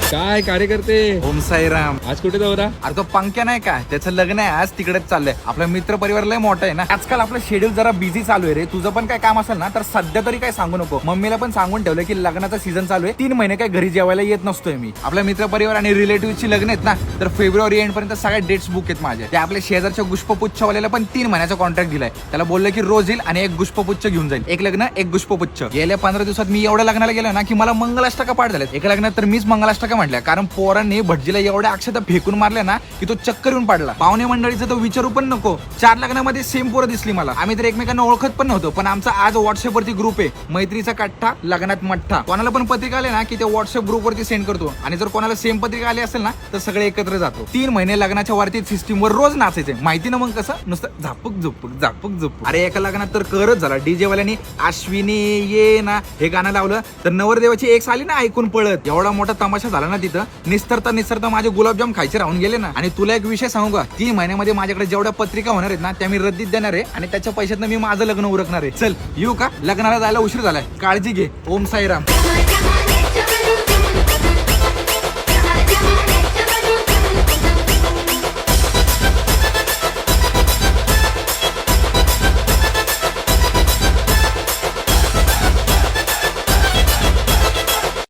काय कार्यकर्ते? ओम साईराम. आज कुठे दौरा? अरे तो पंक्या नाही का, त्याचं लग्न आहे आज, तिकडेच चाललंय. आपला मित्र परिवार लय मोठा आहे ना, आजकाल आपलं शेड्यूल जरा बिझी चालू आहे रे. तुझं पण काय काम असेल ना तर सध्या तरी काय सांगू नको. मम्मीला पण सांगून ठेवलं की लग्नाचा सीझन चालू आहे, 3 महिने काय घरी जेवायला येत नसतोय मी. आपल्या मित्र परिवार आणि रिलेटिव्हची लग्न आहेत ना, तर फेब्रुवारी एंड पर्यंत सगळ्या डेट्स बुक आहेत माझ्या. ते आपल्या शेजारच्या गुष्पपुच्छवाल्याला पण 3 महिन्याचा कॉन्ट्रॅक्ट दिलाय. त्याला बोललं की रोज येईल आणि 1 गुष्पपुच्छ घेऊन जाईल. 1 लग्न 1 गुष्पपुच्छ. गेल्या 15 दिवसात मी एवढ्या लग्नाला गेलो ना की मला मंगलाष्टका पाठ झाल्यात. एका लग्नात तर मीच मंगलाष्टका म्हटल्या, कारण पोरांनी भटजीला एवढ्या अक्षता फेकून मारल्या ना की तो चक्कर येऊन पडला. पाहुणे मंडळीचं तर विचारू पण नको. 4 लग्नामध्ये सेम पोरं दिसली मला. आम्ही तर एकमेकांना ओळखत पण नव्हतो, पण आमचा आज व्हॉट्सअप वरती ग्रुप आहे, मैत्रीचा कट्टा लग्नात मठ्ठा. कोणाला पण पत्रिका आले ना की ते व्हॉट्सअप ग्रुप वरती सेंड करतो, आणि जर कोणाला सेम पत्रिका आली असेल ना तर सगळे एकत्र जातो. 3 महिने लग्नाच्या वरती सिस्टीम वर रोज नाचायचे. माहिती ना मग कसं, नुसतं झापूक झुपूक झापूक झुपूक. अरे एका लग्नात तर करत झाला. डीजे वाल्यानी अश्विनी ये ना हे गाणं लावलं तर नवरदेवाची एक्स आली ना ऐकून पळत. एवढा मोठा तमाशा झाला ना तिथं. निस्तरता माझे गुलाबजाम खायचे राहून गेले ना. आणि तुला एक विषय सांगू का, 3 महिन्यामध्ये माझ्याकडे जेवढ्या पत्रिका होणार आहेत ना त्या मी रद्दीत देणार आहे, आणि त्याच्या पैशातनं मी माझं लग्न उरकणार आहे. चल येऊ का? लग्नाला जायला उशीर झालाय. काळजी घे. ओम साईराम.